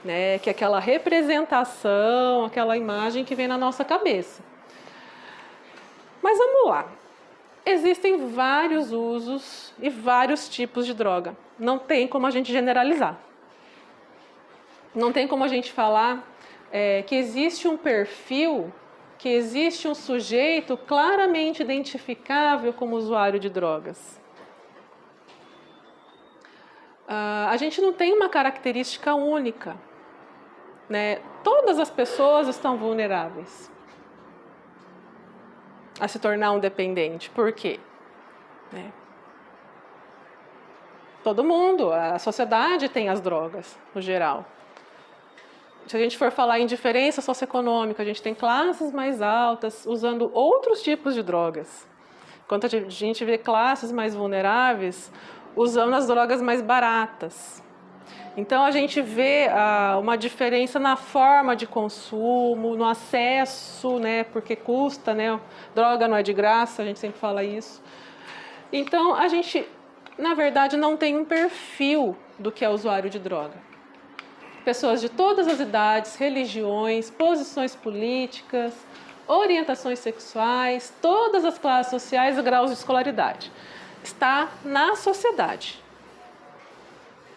Né, que é aquela representação, aquela imagem que vem na nossa cabeça. Mas vamos lá. Existem vários usos e vários tipos de droga. Não tem como a gente generalizar. Não tem como a gente falar que existe um perfil, que existe um sujeito claramente identificável como usuário de drogas. A gente não tem uma característica única. Né? Todas as pessoas estão vulneráveis a se tornar um dependente. Por quê? Né? Todo mundo, a sociedade tem as drogas, no geral. Se a gente for falar em diferença socioeconômica, a gente tem classes mais altas usando outros tipos de drogas. Enquanto a gente vê classes mais vulneráveis usando as drogas mais baratas. Então, a gente vê uma diferença na forma de consumo, no acesso, né, porque custa, né, droga não é de graça, a gente sempre fala isso. Então, a gente, na verdade, não tem um perfil do que é usuário de droga. Pessoas de todas as idades, religiões, posições políticas, orientações sexuais, todas as classes sociais e graus de escolaridade. Está na sociedade.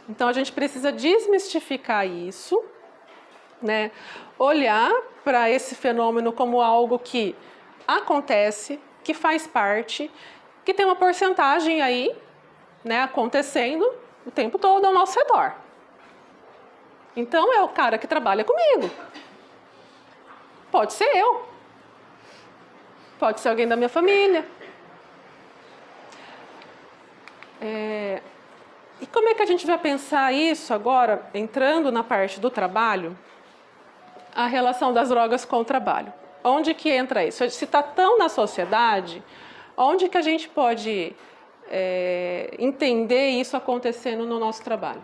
Então, a gente precisa desmistificar isso, né? Olhar para esse fenômeno como algo que acontece, que faz parte, que tem uma porcentagem aí, né, acontecendo o tempo todo ao nosso redor. Então, é o cara que trabalha comigo. Pode ser eu. Pode ser alguém da minha família. E como é que a gente vai pensar isso agora, entrando na parte do trabalho, a relação das drogas com o trabalho? Onde que entra isso? Se está tão na sociedade, onde que a gente pode entender isso acontecendo no nosso trabalho?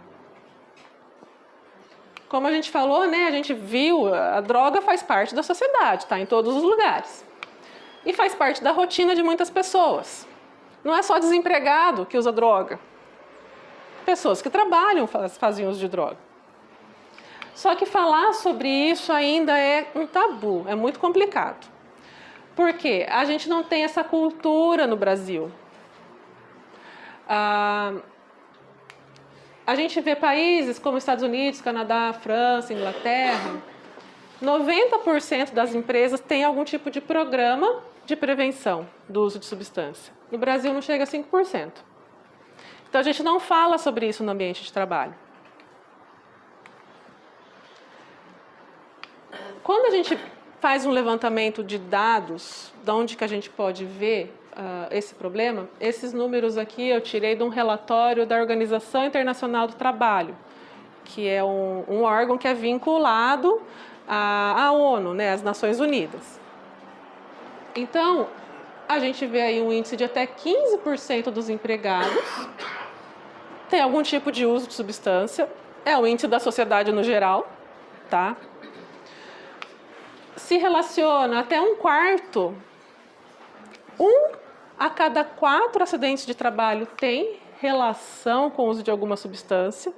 Como a gente falou, né, a gente viu, a droga faz parte da sociedade, está em todos os lugares. E faz parte da rotina de muitas pessoas. Não é só desempregado que usa droga. Pessoas que trabalham fazem uso de droga. Só que falar sobre isso ainda é um tabu, é muito complicado. Por quê? A gente não tem essa cultura no Brasil. A gente vê países como Estados Unidos, Canadá, França, Inglaterra, 90% das empresas têm algum tipo de programa de prevenção do uso de substância. No Brasil não chega a 5%. Então, a gente não fala sobre isso no ambiente de trabalho. Quando a gente faz um levantamento de dados, de onde que a gente pode ver esse problema, esses números aqui eu tirei de um relatório da Organização Internacional do Trabalho, que é um órgão que é vinculado à ONU, né, às Nações Unidas. Então, a gente vê aí um índice de até 15% dos empregados tem algum tipo de uso de substância, é o índice da sociedade no geral, tá? Se relaciona até 1/4, 1 a cada 4 acidentes de trabalho tem relação com o uso de alguma substância.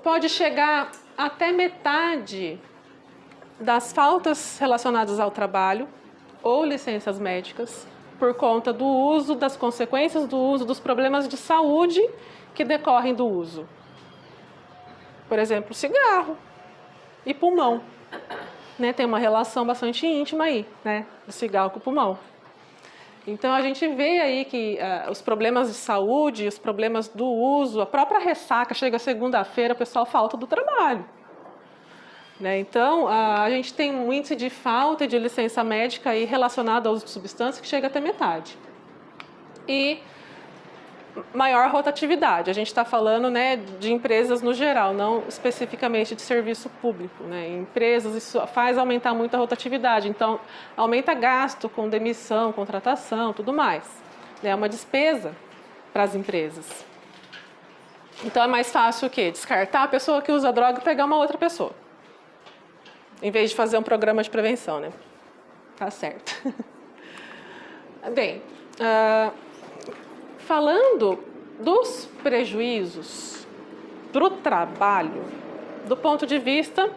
Pode chegar até metade das faltas relacionadas ao trabalho ou licenças médicas por conta do uso, das consequências do uso, dos problemas de saúde que decorrem do uso. Por exemplo, cigarro e pulmão, né? Tem uma relação bastante íntima aí, né? Do cigarro com o pulmão. Então, a gente vê aí que os problemas de saúde, os problemas do uso, a própria ressaca, chega segunda-feira, o pessoal falta do trabalho. Né? Então, a gente tem um índice de falta de licença médica aí relacionado ao uso de substância que chega até metade. E maior rotatividade. A gente está falando, né, de empresas no geral, não especificamente de serviço público. Né? Em empresas, isso faz aumentar muito a rotatividade. Então, aumenta gasto com demissão, contratação, tudo mais. É uma despesa para as empresas. Então, é mais fácil o quê? Descartar a pessoa que usa droga e pegar uma outra pessoa. Em vez de fazer um programa de prevenção, né? Tá certo. Bem, falando dos prejuízos para o trabalho, do ponto de vista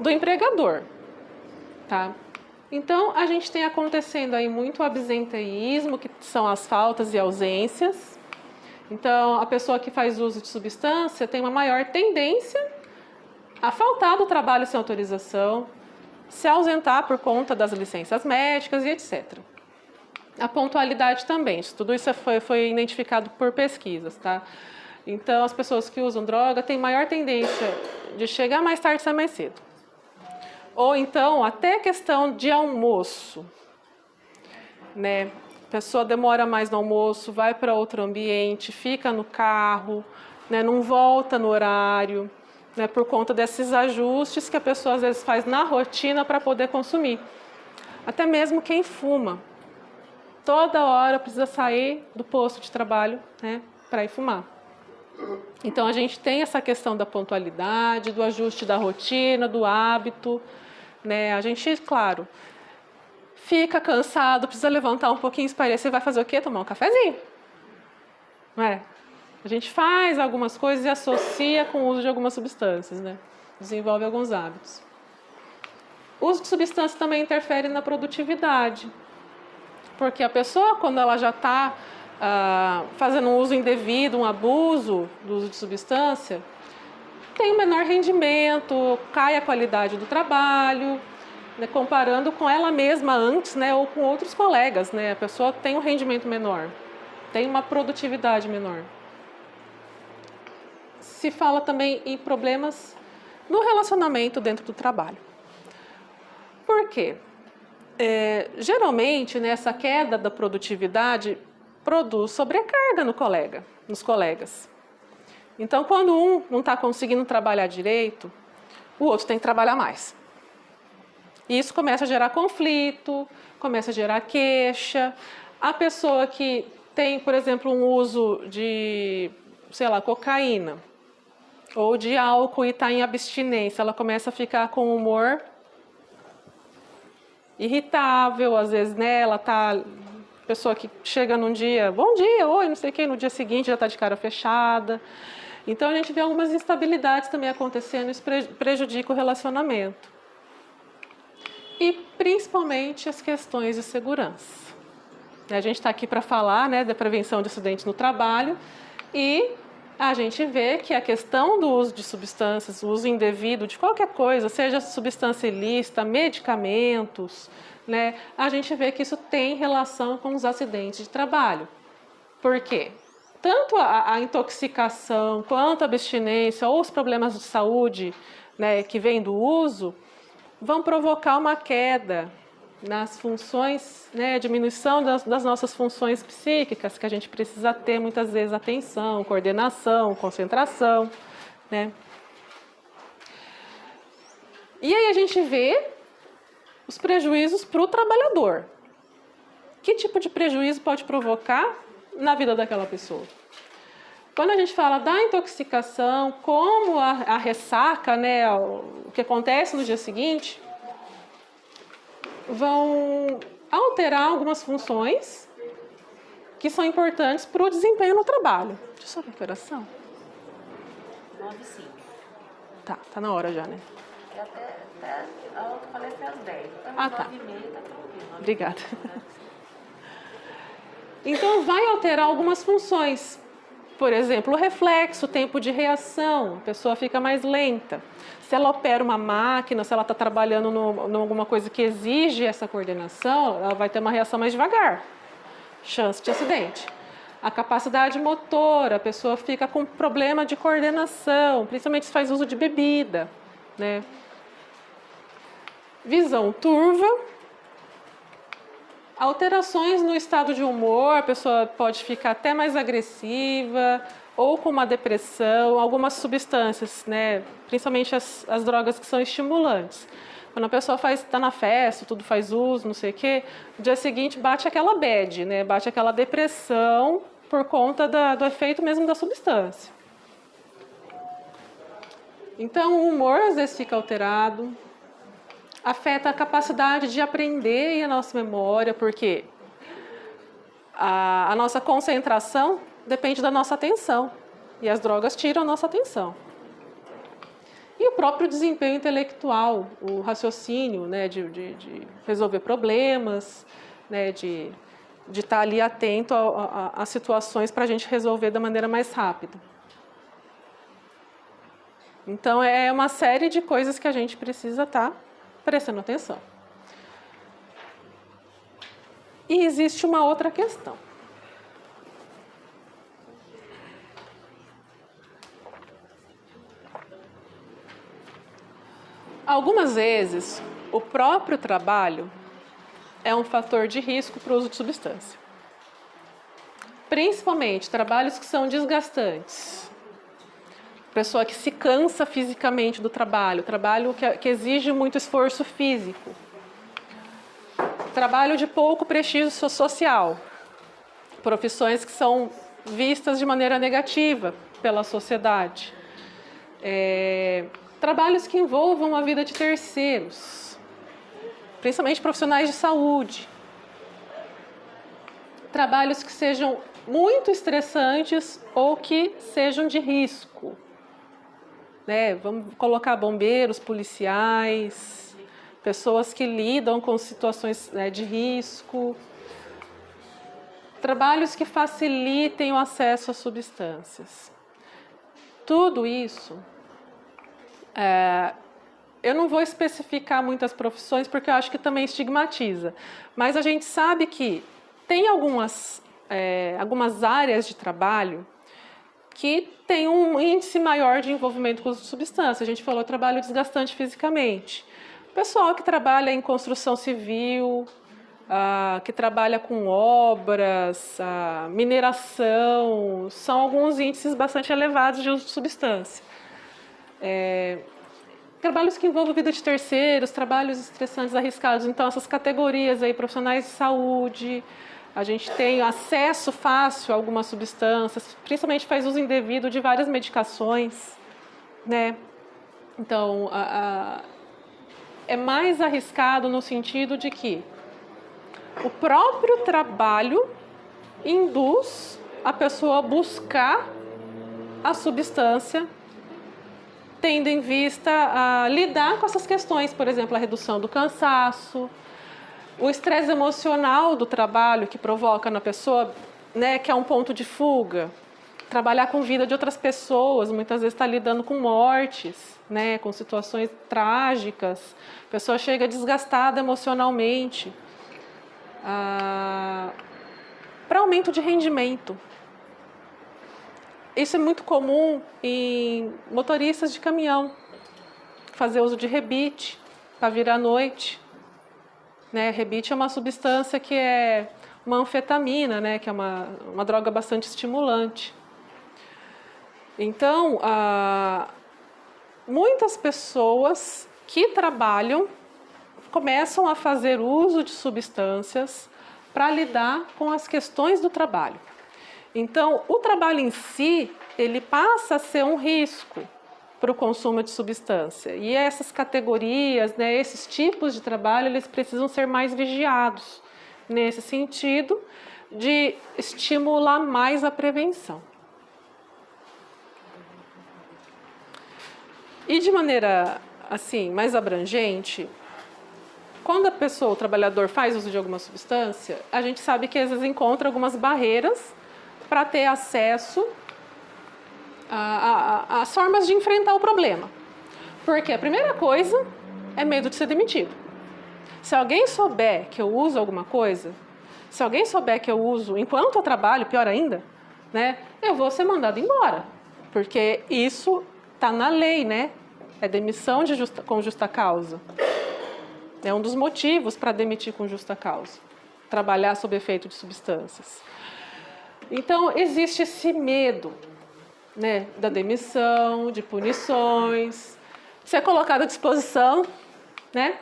do empregador, tá? Então, a gente tem acontecendo aí muito absenteísmo, que são as faltas e ausências. Então, a pessoa que faz uso de substância tem uma maior tendência a faltar do trabalho sem autorização, se ausentar por conta das licenças médicas e etc. A pontualidade também, tudo isso foi identificado por pesquisas, tá? Então, as pessoas que usam droga têm maior tendência de chegar mais tarde e sair mais cedo. Ou então, até questão de almoço, né? A pessoa demora mais no almoço, vai para outro ambiente, fica no carro, né? Não volta no horário, né? Por conta desses ajustes que a pessoa às vezes faz na rotina para poder consumir. Até mesmo quem fuma. Toda hora precisa sair do posto de trabalho, né, para ir fumar. Então, a gente tem essa questão da pontualidade, do ajuste da rotina, do hábito. Né? A gente, claro, fica cansado, precisa levantar um pouquinho, espairecer, vai fazer o quê? Tomar um cafezinho. Não é? A gente faz algumas coisas e associa com o uso de algumas substâncias, né? Desenvolve alguns hábitos. O uso de substância também interfere na produtividade. Porque a pessoa, quando ela já está fazendo um uso indevido, um abuso do uso de substância, tem um menor rendimento, cai a qualidade do trabalho, né, comparando com ela mesma antes, né, ou com outros colegas. Né, a pessoa tem um rendimento menor, tem uma produtividade menor. Se fala também em problemas no relacionamento dentro do trabalho. Por quê? Geralmente, né, essa queda da produtividade produz sobrecarga nos colegas. Então, quando um não está conseguindo trabalhar direito, o outro tem que trabalhar mais. E isso começa a gerar conflito, começa a gerar queixa. A pessoa que tem, por exemplo, um uso de, sei lá, cocaína ou de álcool e está em abstinência, ela começa a ficar com humor irritável, às vezes, né, ela tá, pessoa que chega num dia, bom dia, oi, não sei o que, no dia seguinte já está de cara fechada. Então, a gente vê algumas instabilidades também acontecendo, isso prejudica o relacionamento. E, principalmente, as questões de segurança. A gente está aqui para falar, né, da prevenção de acidentes no trabalho e a gente vê que a questão do uso de substâncias, o uso indevido de qualquer coisa, seja substância ilícita, medicamentos, né, a gente vê que isso tem relação com os acidentes de trabalho. Por quê? Tanto a intoxicação, quanto a abstinência ou os problemas de saúde, né, que vem do uso, vão provocar uma queda nas funções, né, diminuição das nossas funções psíquicas, que a gente precisa ter muitas vezes atenção, coordenação, concentração, né? E aí a gente vê os prejuízos para o trabalhador. Que tipo de prejuízo pode provocar na vida daquela pessoa? Quando a gente fala da intoxicação, como a ressaca, né, o que acontece no dia seguinte, vão alterar algumas funções que são importantes para o desempenho no trabalho. Deixa eu só ver que horas são. 9h05. Tá na hora já, né? Até a outra palestra é às 10. Ah, tá. 9h30 tá tranquilo. Obrigada. Então, vai alterar algumas funções. Por exemplo, o reflexo, o tempo de reação, a pessoa fica mais lenta. Se ela opera uma máquina, se ela está trabalhando em alguma coisa que exige essa coordenação, ela vai ter uma reação mais devagar. Chance de acidente. A capacidade motora, a pessoa fica com problema de coordenação, principalmente se faz uso de bebida, né? Visão turva. Alterações no estado de humor, a pessoa pode ficar até mais agressiva ou com uma depressão, algumas substâncias, né? Principalmente as drogas que são estimulantes. Quando a pessoa está na festa, tudo faz uso, não sei o quê, no dia seguinte bate aquela bad, né? Bate aquela depressão por conta do efeito mesmo da substância. Então o humor às vezes fica alterado. Afeta a capacidade de aprender e a nossa memória, porque a nossa concentração depende da nossa atenção, e as drogas tiram a nossa atenção. E o próprio desempenho intelectual, o raciocínio, né, de resolver problemas, né, de estar ali atento às situações para a gente resolver da maneira mais rápida. Então, é uma série de coisas que a gente precisa estar prestando atenção. E existe uma outra questão. Algumas vezes, o próprio trabalho é um fator de risco para o uso de substância. Principalmente trabalhos que são desgastantes. Pessoa que se cansa fisicamente do trabalho que exige muito esforço físico. Trabalho de pouco prestígio social. Profissões que são vistas de maneira negativa pela sociedade. Trabalhos que envolvam a vida de terceiros, principalmente profissionais de saúde. Trabalhos que sejam muito estressantes ou que sejam de risco. Né? Vamos colocar bombeiros, policiais, pessoas que lidam com situações, né, de risco. Trabalhos que facilitem o acesso a substâncias. Tudo isso, eu não vou especificar muitas profissões porque eu acho que também estigmatiza, mas a gente sabe que tem algumas áreas de trabalho que tem um índice maior de envolvimento com substâncias. A gente falou trabalho desgastante fisicamente. O pessoal que trabalha em construção civil, que trabalha com obras, mineração, são alguns índices bastante elevados de uso de substância. Trabalhos que envolvem vida de terceiros, trabalhos estressantes, arriscados. Então, essas categorias aí, profissionais de saúde, a gente tem acesso fácil a algumas substâncias, principalmente faz uso indevido de várias medicações, né? Então, é mais arriscado no sentido de que o próprio trabalho induz a pessoa a buscar a substância, tendo em vista a lidar com essas questões, por exemplo, a redução do cansaço, o estresse emocional do trabalho que provoca na pessoa, né, que é um ponto de fuga. Trabalhar com vida de outras pessoas, muitas vezes está lidando com mortes, né, com situações trágicas. A pessoa chega desgastada emocionalmente. Para aumento de rendimento. Isso é muito comum em motoristas de caminhão. fazer uso de rebite para vir à noite. Né? Rebite é uma substância que é uma anfetamina, né? Que é uma droga bastante estimulante. Então, muitas pessoas que trabalham começam a fazer uso de substâncias para lidar com as questões do trabalho. Então, o trabalho em si, ele passa a ser um risco para o consumo de substância. E essas categorias, né, esses tipos de trabalho, eles precisam ser mais vigiados, nesse sentido de estimular mais a prevenção. E de maneira, assim, mais abrangente, quando a pessoa, o trabalhador, faz uso de alguma substância, a gente sabe que às vezes encontra algumas barreiras para ter acesso às formas de enfrentar o problema. Porque a primeira coisa é medo de ser demitido. Se alguém souber que eu uso alguma coisa, se alguém souber que eu uso enquanto eu trabalho, pior ainda, né, eu vou ser mandado embora. Porque isso está na lei, né? É demissão com justa causa. É um dos motivos para demitir com justa causa. Trabalhar sob efeito de substâncias. Então, existe esse medo, né, da demissão, de punições, ser colocado à disposição, né,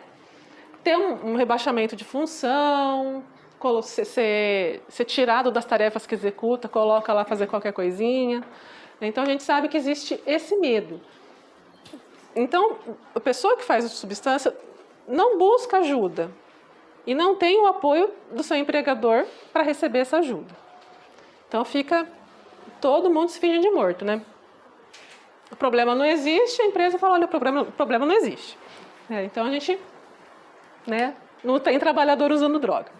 ter um rebaixamento de função, ser tirado das tarefas que executa, coloca lá fazer qualquer coisinha. Então, a gente sabe que existe esse medo. Então, a pessoa que faz substância não busca ajuda e não tem o apoio do seu empregador para receber essa ajuda. Então, fica todo mundo se finge de morto, né? O problema não existe, a empresa fala, olha, o problema não existe. Então, a gente, né, não tem trabalhador usando droga.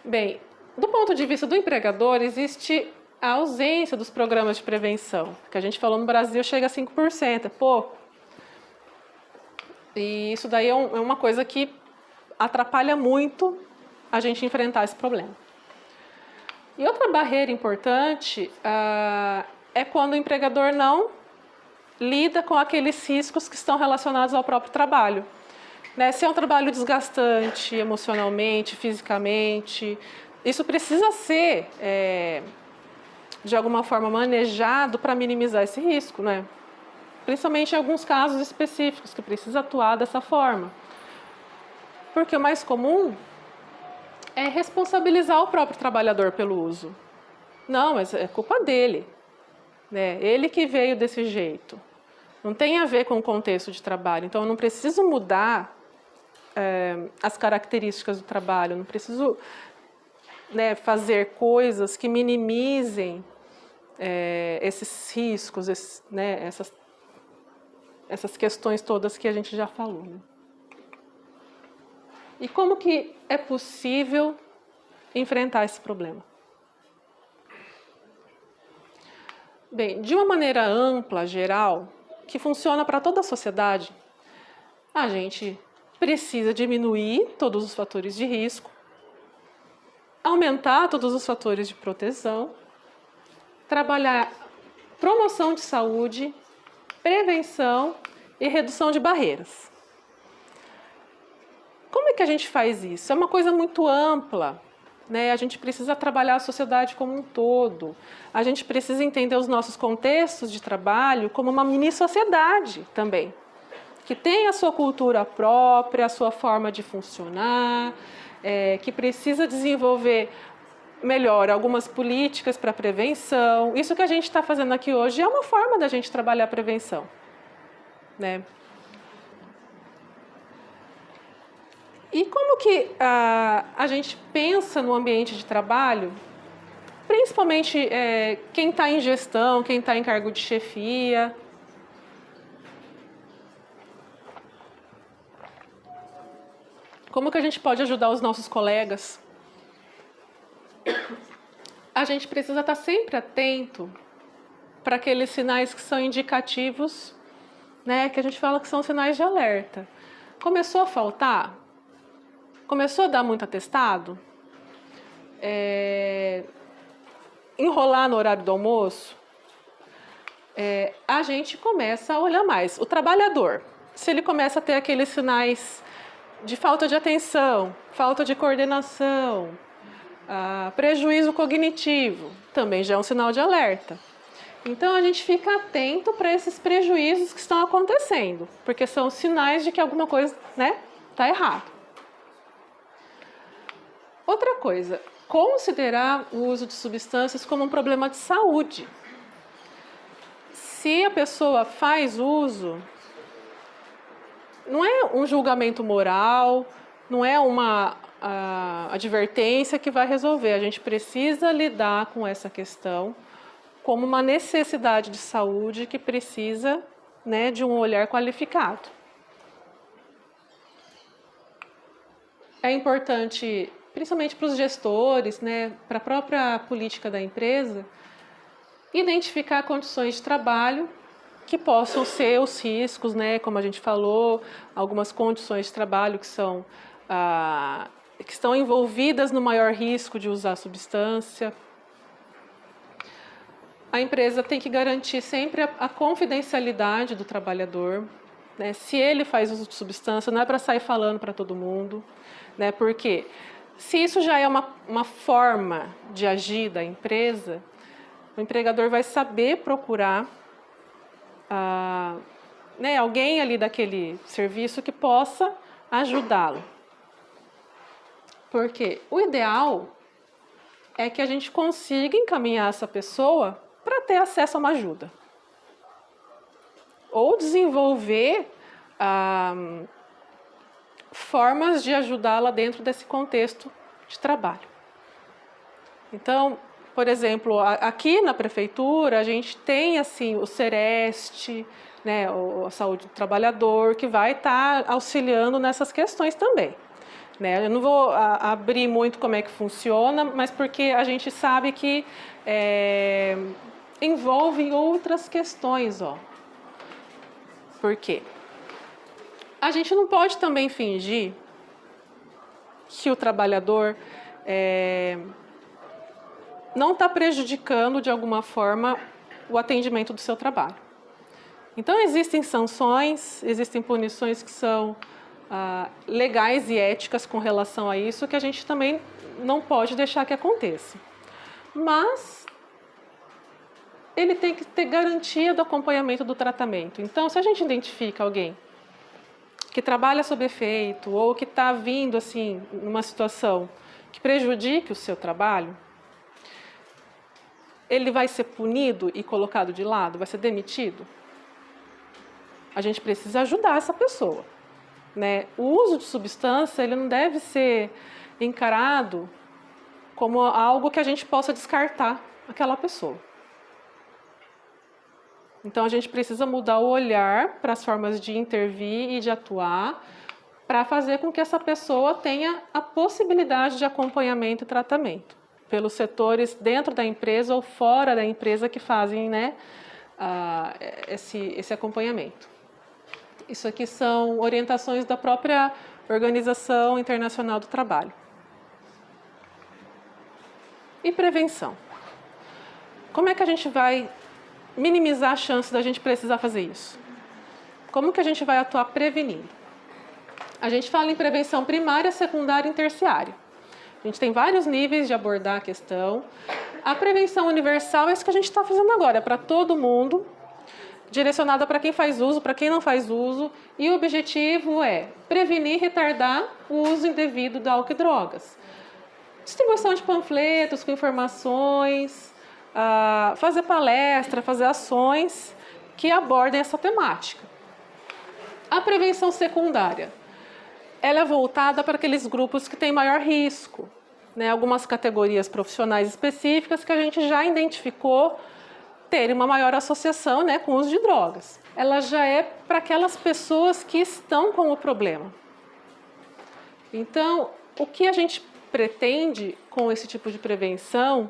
Bem, do ponto de vista do empregador, existe a ausência dos programas de prevenção, que a gente falou no Brasil chega a 5%, é pouco. E isso daí é uma coisa que atrapalha muito a gente enfrentar esse problema. E outra barreira importante é quando o empregador não lida com aqueles riscos que estão relacionados ao próprio trabalho. Né? Se é um trabalho desgastante emocionalmente, fisicamente, isso precisa ser, de alguma forma, manejado para minimizar esse risco, né? Principalmente em alguns casos específicos que precisa atuar dessa forma. Porque o mais comum é responsabilizar o próprio trabalhador pelo uso. Não, mas é culpa dele, né? Ele que veio desse jeito. Não tem a ver com o contexto de trabalho. Então, eu não preciso mudar as características do trabalho, eu não preciso, né, fazer coisas que minimizem esses riscos, né, essas questões todas que a gente já falou. Né? E como que é possível enfrentar esse problema? Bem, de uma maneira ampla, geral, que funciona para toda a sociedade, a gente precisa diminuir todos os fatores de risco, aumentar todos os fatores de proteção, trabalhar promoção de saúde, prevenção e redução de barreiras. Como é que a gente faz isso? É uma coisa muito ampla, né? A gente precisa trabalhar a sociedade como um todo. A gente precisa entender os nossos contextos de trabalho como uma mini-sociedade também, que tem a sua cultura própria, a sua forma de funcionar, que precisa desenvolver melhor algumas políticas para prevenção. Isso que a gente está fazendo aqui hoje é uma forma da gente trabalhar a prevenção, né? E como que a gente pensa no ambiente de trabalho, principalmente quem está em gestão, quem está em cargo de chefia? Como que a gente pode ajudar os nossos colegas? A gente precisa estar sempre atento para aqueles sinais que são indicativos, né, que a gente fala que são sinais de alerta. Começou a faltar? Começou a dar muito atestado? Enrolar no horário do almoço? a gente começa a olhar mais. O trabalhador, se ele começa a ter aqueles sinais de falta de atenção, falta de coordenação, prejuízo cognitivo, também já é um sinal de alerta. Então a gente fica atento para esses prejuízos que estão acontecendo, porque são sinais de que alguma coisa, né, está errado. Outra coisa, considerar o uso de substâncias como um problema de saúde. Se a pessoa faz uso, não é um julgamento moral, não é uma advertência que vai resolver. A gente precisa lidar com essa questão como uma necessidade de saúde que precisa, né, de um olhar qualificado. É importante, principalmente para os gestores, né, para a própria política da empresa, identificar condições de trabalho que possam ser os riscos, né, como a gente falou, algumas condições de trabalho que estão envolvidas no maior risco de usar substância. A empresa tem que garantir sempre a confidencialidade do trabalhador, né? Se ele faz uso de substância, não é para sair falando para todo mundo, né? Porque se isso já é uma forma de agir da empresa, o empregador vai saber procurar né, alguém ali daquele serviço que possa ajudá-lo. Porque o ideal é que a gente consiga encaminhar essa pessoa para ter acesso a uma ajuda. Ou desenvolver formas de ajudá-la dentro desse contexto de trabalho. Então, por exemplo, aqui na prefeitura a gente tem assim o Sereste, né, a saúde do trabalhador, que vai estar auxiliando nessas questões também. Né? Eu não vou abrir muito como é que funciona, mas porque a gente sabe que envolve outras questões. Por quê? A gente não pode também fingir que o trabalhador não está prejudicando de alguma forma o atendimento do seu trabalho. Então existem sanções, existem punições que são legais e éticas com relação a isso, que a gente também não pode deixar que aconteça. Mas ele tem que ter garantia do acompanhamento do tratamento. Então, se a gente identifica alguém que trabalha sob efeito ou que está vindo assim numa situação que prejudique o seu trabalho, ele vai ser punido e colocado de lado, vai ser demitido? A gente precisa ajudar essa pessoa, né? O uso de substância, ele não deve ser encarado como algo que a gente possa descartar aquela pessoa. Então, a gente precisa mudar o olhar para as formas de intervir e de atuar para fazer com que essa pessoa tenha a possibilidade de acompanhamento e tratamento pelos setores dentro da empresa ou fora da empresa que fazem, né, esse acompanhamento. Isso aqui são orientações da própria Organização Internacional do Trabalho. E prevenção. Como é que a gente vai minimizar a chance da gente precisar fazer isso? Como que a gente vai atuar prevenindo? A gente fala em prevenção primária, secundária e terciária. A gente tem vários níveis de abordar a questão. A prevenção universal é isso que a gente está fazendo agora, é para todo mundo, direcionada para quem faz uso, para quem não faz uso, e o objetivo é prevenir e retardar o uso indevido de álcool e drogas. Distribuição de panfletos com informações, fazer palestra, fazer ações que abordem essa temática. A prevenção secundária, ela é voltada para aqueles grupos que têm maior risco, né? Algumas categorias profissionais específicas que a gente já identificou terem uma maior associação, né, com o uso de drogas. Ela já é para aquelas pessoas que estão com o problema. Então, o que a gente pretende com esse tipo de prevenção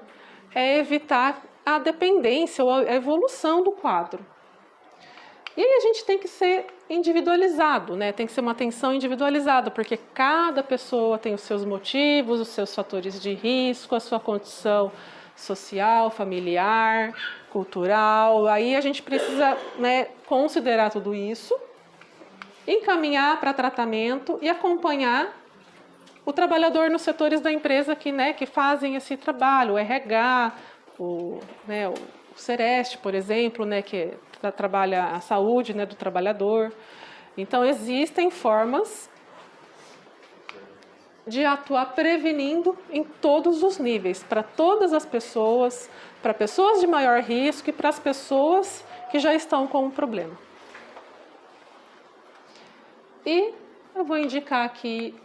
é evitar a dependência ou a evolução do quadro. E aí a gente tem que ser individualizado, né? Tem que ser uma atenção individualizada, porque cada pessoa tem os seus motivos, os seus fatores de risco, a sua condição social, familiar, cultural. Aí a gente precisa, né, considerar tudo isso, encaminhar para tratamento e acompanhar o trabalhador nos setores da empresa que fazem esse trabalho, o RH, o Sereste, por exemplo, que trabalha a saúde, do trabalhador. Então, existem formas de atuar prevenindo em todos os níveis, para todas as pessoas, para pessoas de maior risco e para as pessoas que já estão com um problema. E eu vou indicar aqui,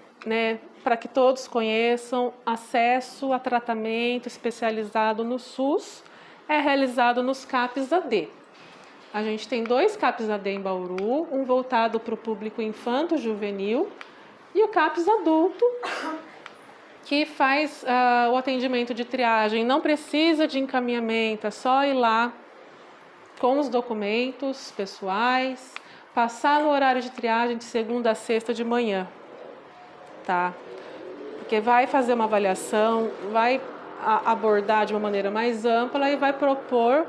para que todos conheçam, acesso a tratamento especializado no SUS é realizado nos CAPs AD. A gente tem 2 CAPs AD em Bauru, um voltado para o público infanto-juvenil e o CAPs adulto, que faz o atendimento de triagem. Não precisa de encaminhamento, é só ir lá com os documentos pessoais, passar no horário de triagem de segunda a sexta de manhã, tá? Porque vai fazer uma avaliação, vai abordar de uma maneira mais ampla e vai propor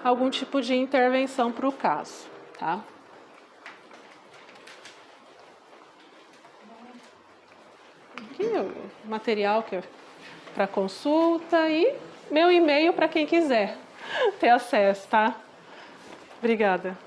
algum tipo de intervenção para o caso, tá? Aqui o material para consulta e meu e-mail para quem quiser ter acesso, tá? Obrigada.